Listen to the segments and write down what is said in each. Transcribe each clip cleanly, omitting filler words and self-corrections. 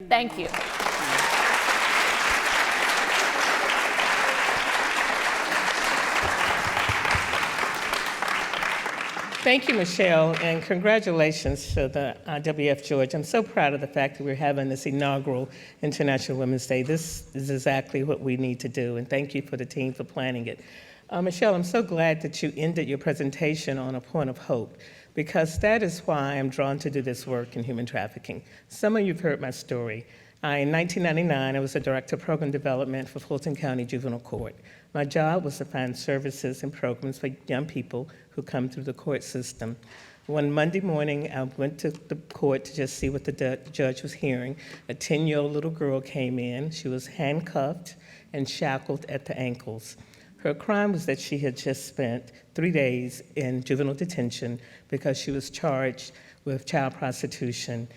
Thank you. Thank you, Michelle, and congratulations to the IWF Georgia. I'm so proud of the fact that we're having this inaugural International Women's Day. This is exactly what we need to do, and thank you for the team for planning it. Michelle, I'm so glad that you ended your presentation on a point of hope, because that is why I'm drawn to do this work in human trafficking. Some of you have heard my story. In 1999, I was the Director of Program Development for Fulton County Juvenile Court. My job was to find services and programs for young people who come through the court system. One Monday morning, I went to the court to just see what the judge was hearing. A 10-year-old little girl came in. She was handcuffed and shackled at the ankles. Her crime was that she had just spent 3 days in juvenile detention because she was charged with child prostitution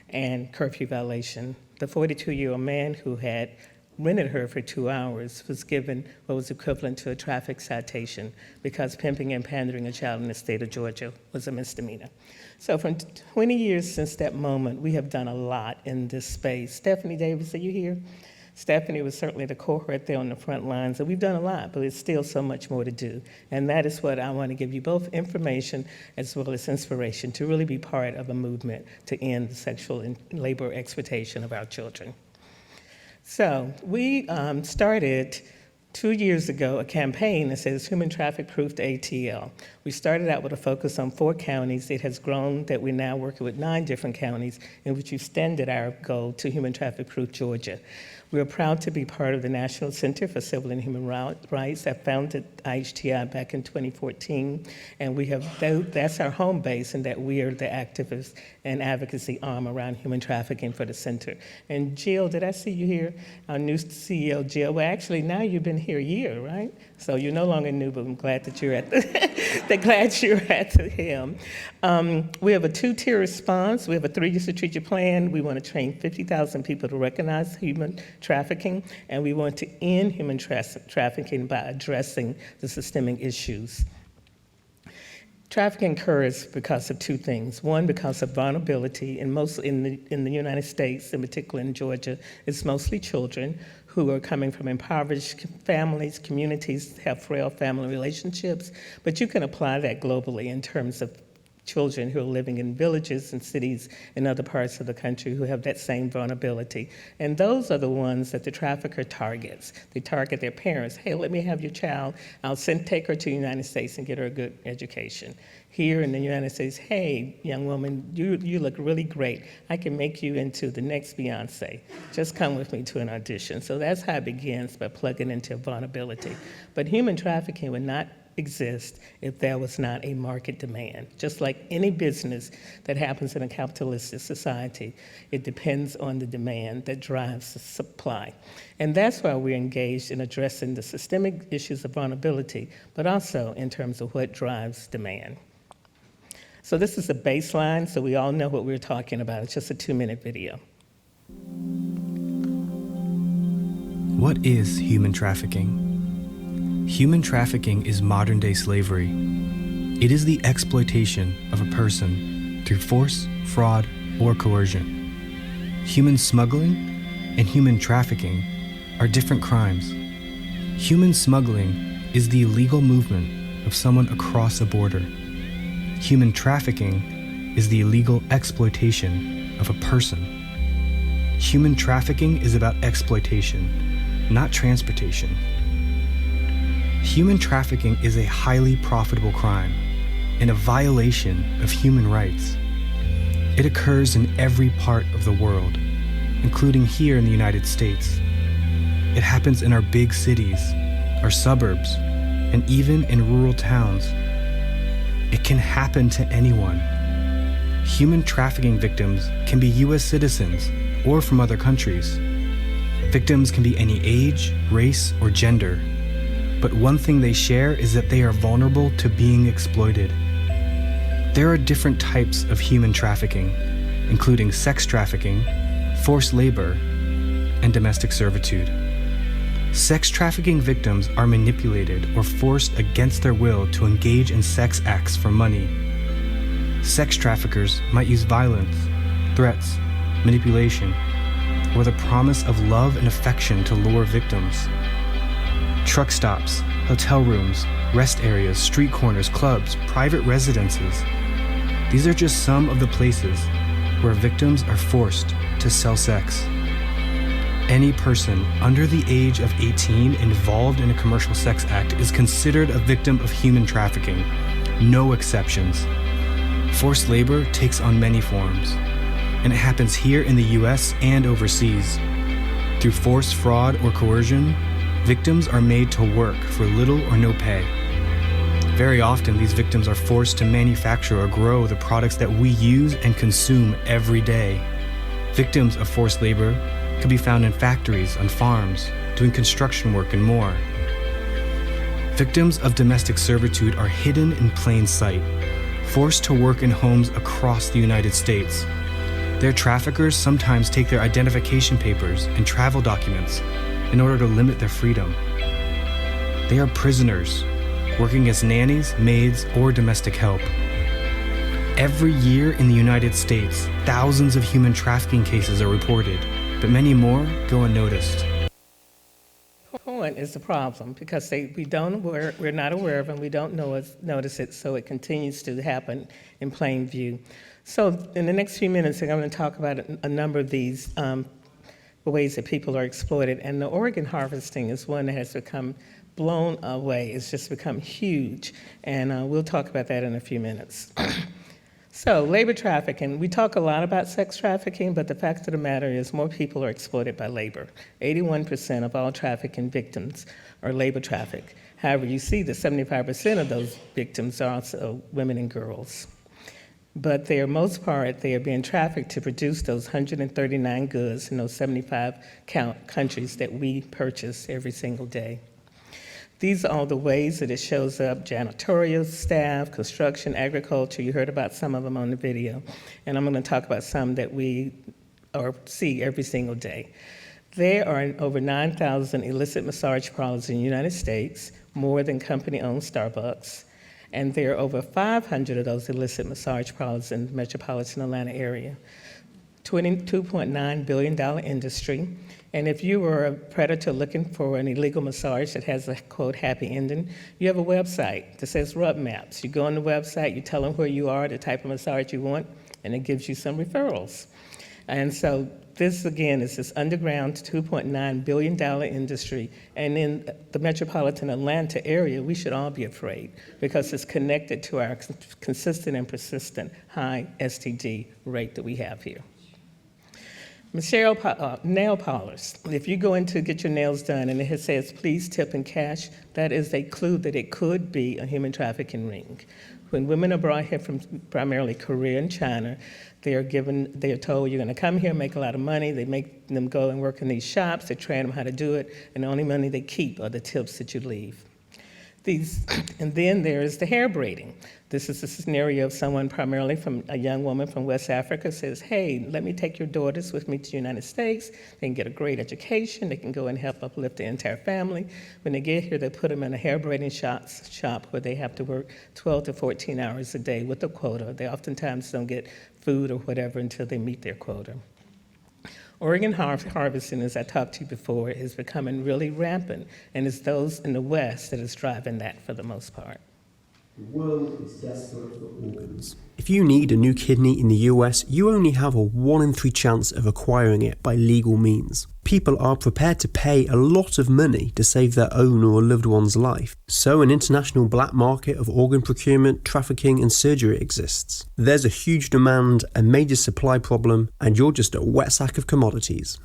and curfew violation. The 42-year-old man who had rented her for 2 hours was given what was equivalent to a traffic citation because pimping and pandering a child in the state of Georgia was a misdemeanor. So for 20 years since that moment, we have done a lot in this space. Stephanie Davis, are you here? Stephanie was certainly the cohort there on the front lines, and we've done a lot, but there's still so much more to do. And that is what I want to give you, both information as well as inspiration to really be part of a movement to end the sexual and labor exploitation of our children. So we started 2 years ago a campaign that says Human Traffic Proof to ATL. We started out with a focus on 4 counties. It has grown that we're now working with 9 different counties in which we extended our goal to Human Traffic Proof Georgia. We are proud to be part of the National Center for Civil and Human Rights that founded IHTI back in 2014, and we have that's our home base, and that we are the activist and advocacy arm around human trafficking for the center. And Jill, did I see you here? Our new CEO, Jill. Well, actually, now you've been here a year, right? So you're no longer new, but I'm glad that you're at the helm. We have a 2-tier response. We have a 3-year strategic plan. We want to train 50,000 people to recognize human trafficking, and we want to end human trafficking by addressing the systemic issues. Trafficking occurs because of 2 things. One, because of vulnerability, and mostly in the United States, in particular in Georgia, it's mostly children who are coming from impoverished families, communities, have frail family relationships, but you can apply that globally in terms of children who are living in villages and cities in other parts of the country who have that same vulnerability. And those are the ones that the trafficker targets. They target their parents. Hey, let me have your child. I'll take her to the United States and get her a good education. Here in the United States, hey, young woman, you look really great. I can make you into the next Beyonce. Just come with me to an audition. So that's how it begins, by plugging into vulnerability. But human trafficking would not exist if there was not a market demand. Just like any business that happens in a capitalistic society, it depends on the demand that drives the supply. And that's why we're engaged in addressing the systemic issues of vulnerability, but also in terms of what drives demand. So this is a baseline, so we all know what we're talking about. It's just a 2-minute video. What is human trafficking? Human trafficking is modern-day slavery. It is the exploitation of a person through force, fraud, or coercion. Human smuggling and human trafficking are different crimes. Human smuggling is the illegal movement of someone across a border. Human trafficking is the illegal exploitation of a person. Human trafficking is about exploitation, not transportation. Human trafficking is a highly profitable crime and a violation of human rights. It occurs in every part of the world, including here in the United States. It happens in our big cities, our suburbs, and even in rural towns. It can happen to anyone. Human trafficking victims can be U.S. citizens or from other countries. Victims can be any age, race, or gender. But one thing they share is that they are vulnerable to being exploited. There are different types of human trafficking, including sex trafficking, forced labor, and domestic servitude. Sex trafficking victims are manipulated or forced against their will to engage in sex acts for money. Sex traffickers might use violence, threats, manipulation, or the promise of love and affection to lure victims. Truck stops, hotel rooms, rest areas, street corners, clubs, private residences. These are just some of the places where victims are forced to sell sex. Any person under the age of 18 involved in a commercial sex act is considered a victim of human trafficking. No exceptions. Forced labor takes on many forms, and it happens here in the US and overseas. Through force, fraud, or coercion, victims are made to work for little or no pay. Very often, these victims are forced to manufacture or grow the products that we use and consume every day. Victims of forced labor can be found in factories, on farms, doing construction work, and more. Victims of domestic servitude are hidden in plain sight, forced to work in homes across the United States. Their traffickers sometimes take their identification papers and travel documents in order to limit their freedom. They are prisoners, working as nannies, maids, or domestic help. Every year in the United States, thousands of human trafficking cases are reported, but many more go unnoticed. Point is the problem because we're not aware of it, and we don't notice it, so it continues to happen in plain view. So in the next few minutes, I'm going to talk about a number of these ways that people are exploited, and the organ harvesting is one that has become blown away. It's just become huge, and we'll talk about that in a few minutes. So, labor trafficking. We talk a lot about sex trafficking, but the fact of the matter is more people are exploited by labor. 81% of all trafficking victims are labor trafficked. However, you see that 75% of those victims are also women and girls. But for most part, they are being trafficked to produce those 139 goods in those 75 countries that we purchase every single day. These are all the ways that it shows up: janitorial staff, construction, agriculture. You heard about some of them on the video. And I'm going to talk about some that we see every single day. There are over 9,000 illicit massage parlors in the United States, more than company-owned Starbucks. And there are over 500 of those illicit massage parlors in the metropolitan Atlanta area. $22.9 billion industry. And if you were a predator looking for an illegal massage that has a, quote, happy ending, you have a website that says Rub Maps. You go on the website, you tell them where you are, the type of massage you want, and it gives you some referrals. And so this, again, is this underground $2.9 billion industry. And in the metropolitan Atlanta area, we should all be afraid because it's connected to our consistent and persistent high STD rate that we have here. Nail polish. If you go in to get your nails done and it says, please tip in cash, that is a clue that it could be a human trafficking ring. When women are brought here from primarily Korea and China, they are told, you're going to come here, make a lot of money. They make them go and work in these shops. They train them how to do it, and the only money they keep are the tips that you leave. And then there is the hair braiding. This is a scenario of someone primarily from a young woman from West Africa says, hey, let me take your daughters with me to the United States. They can get a great education. They can go and help uplift the entire family. When they get here, they put them in a hair braiding shop where they have to work 12 to 14 hours a day with a quota. They oftentimes don't get food or whatever until they meet their quota. Organ harvesting, as I talked to you before, is becoming really rampant, and it's those in the West that is driving that for the most part. The world is desperate for organs. If you need a new kidney in the US, you only have a 1 in 3 chance of acquiring it by legal means. People are prepared to pay a lot of money to save their own or a loved one's life. So an international black market of organ procurement, trafficking and surgery exists. There's a huge demand, a major supply problem, and you're just a wet sack of commodities.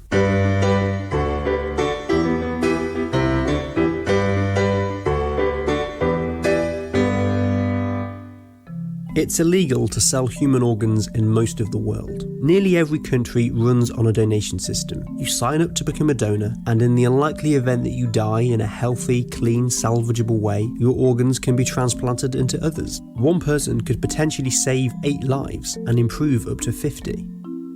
It's illegal to sell human organs in most of the world. Nearly every country runs on a donation system. You sign up to become a donor, and in the unlikely event that you die in a healthy, clean, salvageable way, your organs can be transplanted into others. One person could potentially save 8 lives and improve up to 50.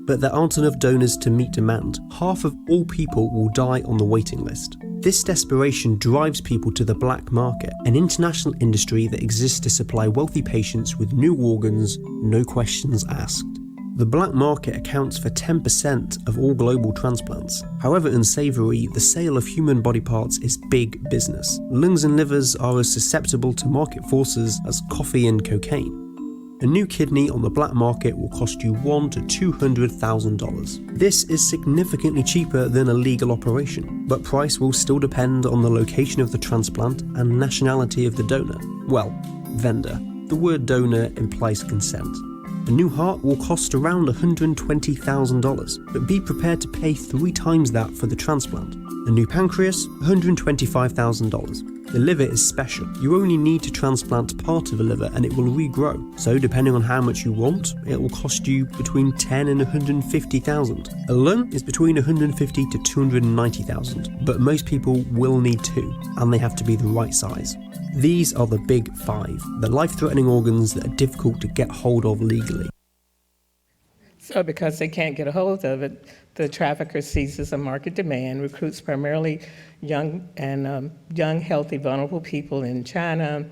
But there aren't enough donors to meet demand. Half of all people will die on the waiting list. This desperation drives people to the black market, an international industry that exists to supply wealthy patients with new organs, no questions asked. The black market accounts for 10% of all global transplants. However unsavory, the sale of human body parts is big business. Lungs and livers are as susceptible to market forces as coffee and cocaine. A new kidney on the black market will cost you $100,000 to $200,000. This is significantly cheaper than a legal operation, but price will still depend on the location of the transplant and nationality of the donor. Well, vendor. The word donor implies consent. A new heart will cost around $120,000, but be prepared to pay 3 times that for the transplant. A new pancreas, $125,000. The liver is special. You only need to transplant part of the liver and it will regrow. So depending on how much you want, it will cost you between $10,000 and $150,000. A lung is between $150,000 to $290,000, but most people will need 2, and they have to be the right size. These are the big 5, the life-threatening organs that are difficult to get hold of legally. So because they can't get a hold of it, the trafficker seizes a market demand, recruits primarily young, healthy, vulnerable people in China,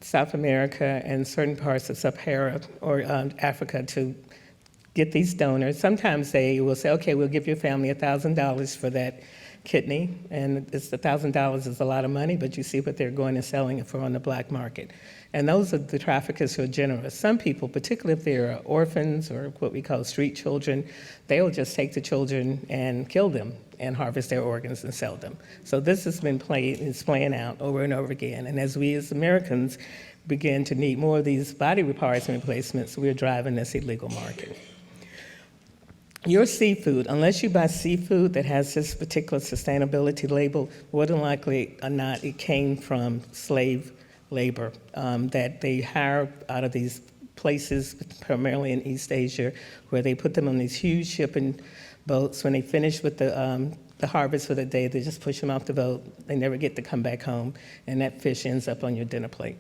South America, and certain parts of Sub-Saharan or Africa to get these donors. Sometimes they will say, okay, we'll give your family $1,000 for that kidney, and it's $1,000 is a lot of money, but you see what they're going and selling it for on the black market. And those are the traffickers who are generous. Some people, particularly if they're orphans or what we call street children, they will just take the children and kill them and harvest their organs and sell them. So this has been playing out over and over again. And as we as Americans begin to need more of these body parts and replacements, we're driving this illegal market. Your seafood, unless you buy seafood that has this particular sustainability label, more than likely or not, it came from slave labor that they hire out of these places, primarily in East Asia, where they put them on these huge shipping boats. When they finish with the harvest for the day, they just push them off the boat. They never get to come back home, and that fish ends up on your dinner plate.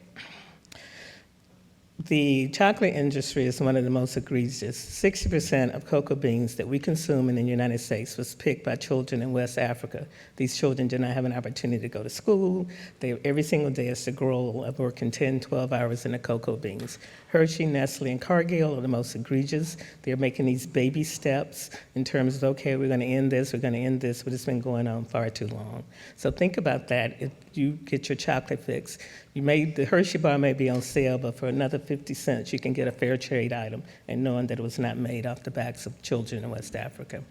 The chocolate industry is one of the most egregious. 60% of cocoa beans that we consume in the United States was picked by children in West Africa. These children did not have an opportunity to go to school. Every single day is the goal of working 10, 12 hours in the cocoa beans. Hershey, Nestle, and Cargill are the most egregious. They're making these baby steps in terms of, okay, we're going to end this, but it's been going on far too long. So think about that. If you get your chocolate fix, the Hershey bar may be on sale, but for another 50 cents, you can get a fair trade item, and knowing that it was not made off the backs of children in West Africa.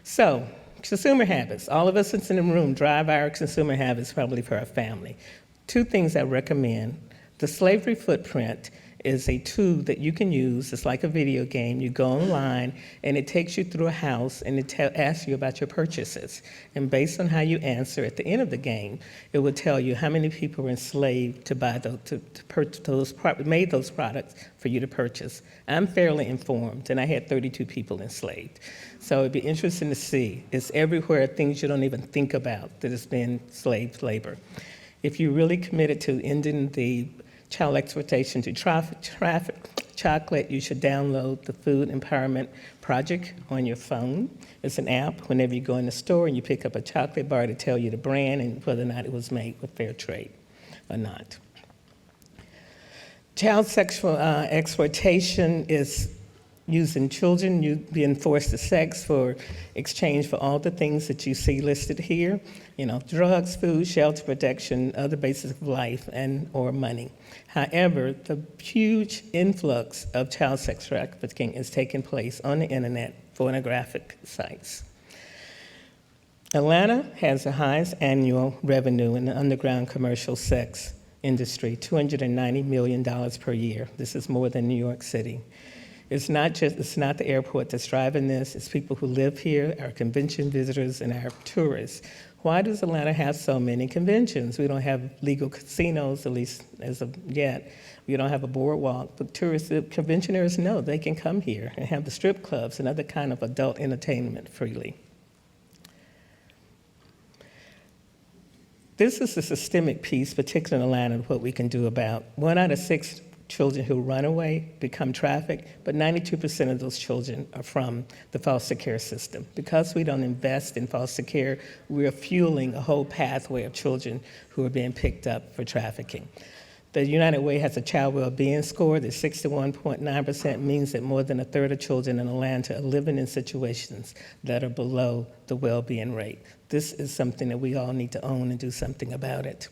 So, consumer habits. All of us that's in the room drive our consumer habits probably for our family. 2 things I recommend. The slavery footprint is a tool that you can use. It's like a video game. You go online, and it takes you through a house, and it asks you about your purchases. And based on how you answer at the end of the game, it will tell you how many people were enslaved to buy made those products for you to purchase. I'm fairly informed, and I had 32 people enslaved. So it'd be interesting to see. It's everywhere, things you don't even think about that has been slave labor. If you're really committed to ending the child exploitation to traffic chocolate, you should download the Food Empowerment Project on your phone. It's an app. Whenever you go in the store and you pick up a chocolate bar, to tell you the brand and whether or not it was made with fair trade or not. Child sexual exploitation is using children, you being forced to sex for exchange for all the things that you see listed here, drugs, food, shelter, protection, other bases of life, and or money. However, the huge influx of child sex trafficking is taking place on the internet, pornographic sites. Atlanta has the highest annual revenue in the underground commercial sex industry, $290 million per year. This is more than New York City. It's not the airport that's driving this, it's people who live here, our convention visitors, and our tourists. Why does Atlanta have so many conventions? We don't have legal casinos, at least as of yet. We don't have a boardwalk, but conventioners know they can come here and have the strip clubs and other kind of adult entertainment freely. This is a systemic piece, particularly in Atlanta, of what we can do about 1 out of 6 children who run away become trafficked, but 92% of those children are from the foster care system. Because we don't invest in foster care, we're fueling a whole pathway of children who are being picked up for trafficking. The United Way has a child well-being score that 61.9% means that more than a third of children in Atlanta are living in situations that are below the well-being rate. This is something that we all need to own and do something about it.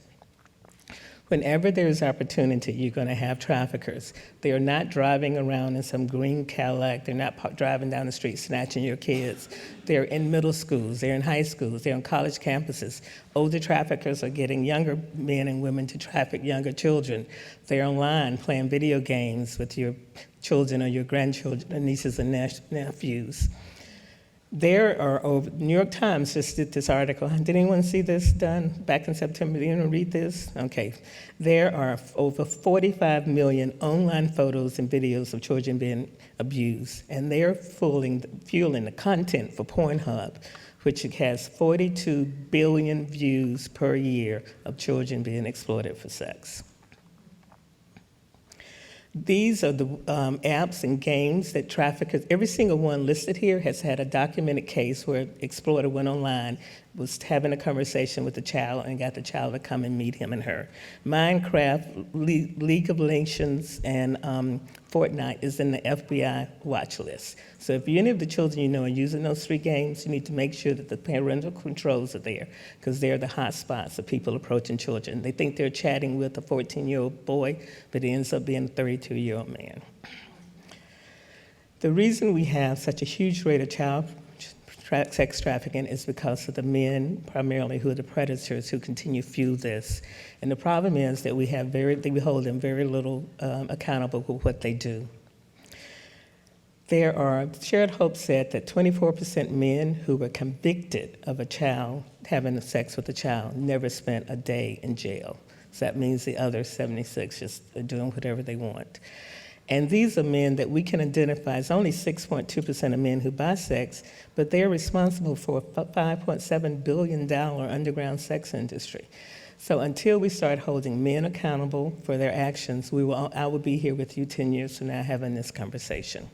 Whenever there's opportunity, you're going to have traffickers. They are not driving around in some green Cadillac. They're not driving down the street snatching your kids. They're in middle schools. They're in high schools. They're on college campuses. Older traffickers are getting younger men and women to traffic younger children. They're online playing video games with your children or your grandchildren, or nieces and nephews. There are over, New York Times just did this article. Did anyone see this done back in September? Did anyone read this? Okay. There are over 45 million online photos and videos of children being abused, and they're fueling the content for Pornhub, which has 42 billion views per year of children being exploited for sex. These are the apps and games that traffickers, every single one listed here has had a documented case where an exploiter went online, was having a conversation with the child and got the child to come and meet him and her. Minecraft, League of Legends, and Fortnite is in the FBI watch list. So if any of the children you know are using those three games, you need to make sure that the parental controls are there, because they're the hot spots of people approaching children. They think they're chatting with a 14-year-old boy, but it ends up being a 32-year-old man. The reason we have such a huge rate of child sex trafficking is because of the men, primarily, who are the predators who continue to fuel this. And the problem is that we hold them very little accountable for what they do. Shared Hope said that 24% men who were convicted of a child having sex with a child never spent a day in jail. So that means the other 76 just are doing whatever they want. And these are men that we can identify as only 6.2% of men who buy sex, but they're responsible for a $5.7 billion underground sex industry. So until we start holding men accountable for their actions, I will be here with you 10 years from now having this conversation.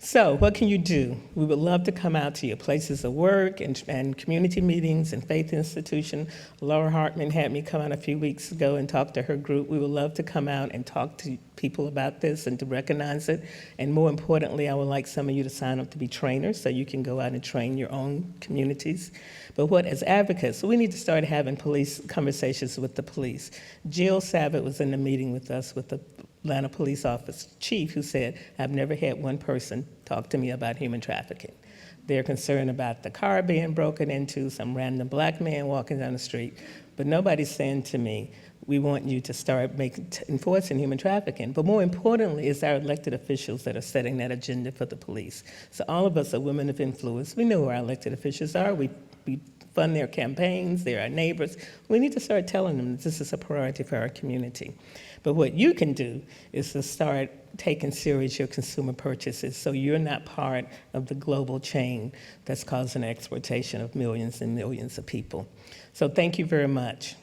So what can you do? We would love to come out to your places of work and community meetings and faith institution. Laura Hartman had me come out a few weeks ago and talk to her group. We would love to come out and talk to people about this and to recognize it. And more importantly, I would like some of you to sign up to be trainers so you can go out and train your own communities. But as advocates, we need to start having police conversations with the police. Jill Savitt was in the meeting with us with the Atlanta Police Office Chief, who said, I've never had one person talk to me about human trafficking. They're concerned about the car being broken into, some random black man walking down the street, but nobody's saying to me, we want you to start enforcing human trafficking. But more importantly, it's our elected officials that are setting that agenda for the police. So all of us are women of influence. We know who our elected officials are. We fund their campaigns. They're our neighbors. We need to start telling them that this is a priority for our community. But what you can do is to start taking serious your consumer purchases so you're not part of the global chain that's causing the exploitation of millions and millions of people. So thank you very much.